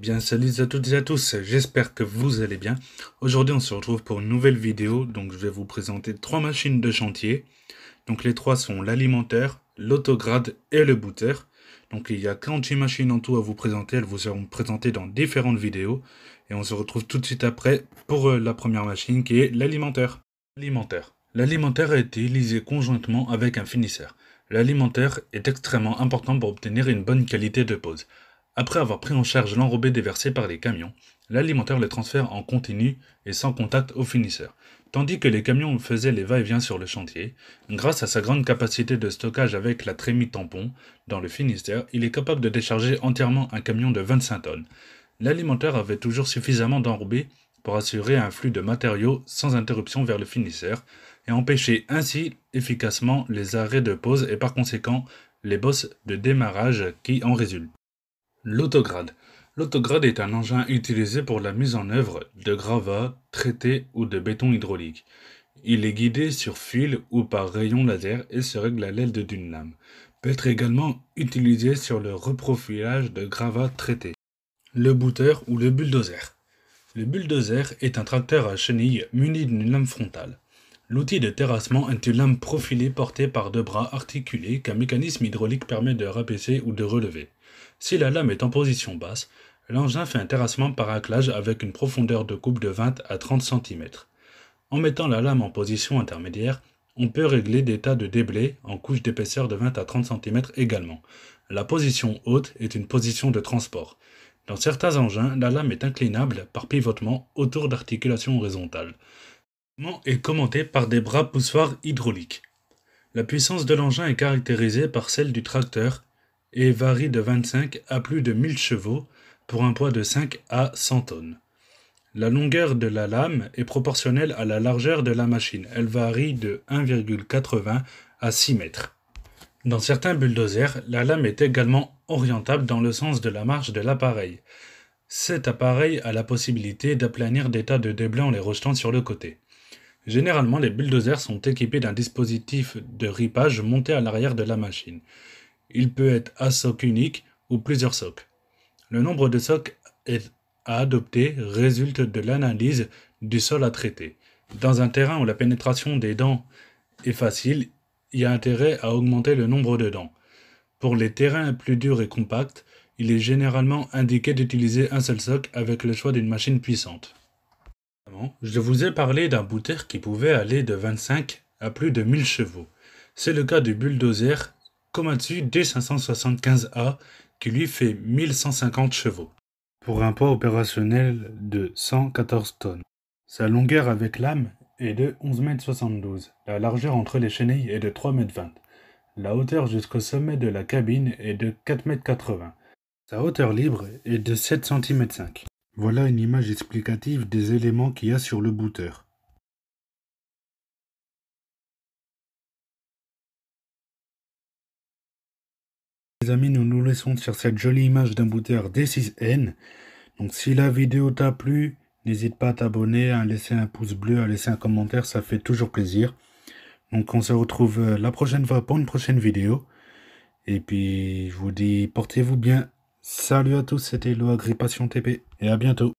Bien, salut à toutes et à tous, j'espère que vous allez bien. Aujourd'hui, on se retrouve pour une nouvelle vidéo. Donc, je vais vous présenter trois machines de chantier. Donc, les trois sont l'alimentaire, l'autograde et le booter. Donc, il y a 48 machines en tout à vous présenter. Elles vous seront présentées dans différentes vidéos. Et on se retrouve tout de suite après pour la première machine qui est l'alimentaire. L'alimentaire est utilisé conjointement avec un finisseur. L'alimentaire est extrêmement important pour obtenir une bonne qualité de pose. Après avoir pris en charge l'enrobé déversé par les camions, l'alimentaire le transfère en continu et sans contact au finisseur. Tandis que les camions faisaient les va-et-vient sur le chantier, grâce à sa grande capacité de stockage avec la trémie tampon, dans le finisseur, il est capable de décharger entièrement un camion de 25 tonnes. L'alimentaire avait toujours suffisamment d'enrobé pour assurer un flux de matériaux sans interruption vers le finisseur et empêcher ainsi efficacement les arrêts de pause et par conséquent les bosses de démarrage qui en résultent. L'autograde. L'autograde est un engin utilisé pour la mise en œuvre de gravats, traités ou de béton hydraulique. Il est guidé sur fil ou par rayon laser et se règle à l'aide d'une lame. Peut être également utilisé sur le reprofilage de gravats traités. Le booter ou le bulldozer. Le bulldozer est un tracteur à chenilles muni d'une lame frontale. L'outil de terrassement est une lame profilée portée par deux bras articulés qu'un mécanisme hydraulique permet de rabaisser ou de relever. Si la lame est en position basse, l'engin fait un terrassement par raclage avec une profondeur de coupe de 20 à 30 cm. En mettant la lame en position intermédiaire, on peut régler des tas de déblais en couches d'épaisseur de 20 à 30 cm également. La position haute est une position de transport. Dans certains engins, la lame est inclinable par pivotement autour d'articulations horizontales. Le mouvement est commenté par des bras poussoirs hydrauliques. La puissance de l'engin est caractérisée par celle du tracteur et varie de 25 à plus de 1000 chevaux pour un poids de 5 à 100 tonnes. La longueur de la lame est proportionnelle à la largeur de la machine. Elle varie de 1,80 à 6 mètres. Dans certains bulldozers, la lame est également orientable dans le sens de la marche de l'appareil. Cet appareil a la possibilité d'aplanir des tas de déblais en les rejetant sur le côté. Généralement, les bulldozers sont équipés d'un dispositif de ripage monté à l'arrière de la machine. Il peut être à soc unique ou plusieurs socs. Le nombre de socs à adopter résulte de l'analyse du sol à traiter. Dans un terrain où la pénétration des dents est facile, il y a intérêt à augmenter le nombre de dents. Pour les terrains plus durs et compacts, il est généralement indiqué d'utiliser un seul soc avec le choix d'une machine puissante. Je vous ai parlé d'un booter qui pouvait aller de 25 à plus de 1000 chevaux. C'est le cas du bulldozer Komatsu D575A qui lui fait 1150 chevaux, pour un poids opérationnel de 114 tonnes. Sa longueur avec lame est de 11,72 m. La largeur entre les chenilles est de 3,20 m. La hauteur jusqu'au sommet de la cabine est de 4,80 m. Sa hauteur libre est de 7,5 cm. Voilà une image explicative des éléments qu'il y a sur le booter. Les amis, nous nous laissons sur cette jolie image d'un booter D6N. Donc si la vidéo t'a plu, n'hésite pas à t'abonner, à laisser un pouce bleu, à laisser un commentaire, ça fait toujours plaisir. Donc on se retrouve la prochaine fois pour une prochaine vidéo. Et puis je vous dis portez-vous bien. Salut à tous, c'était Lo Agripation TP et à bientôt.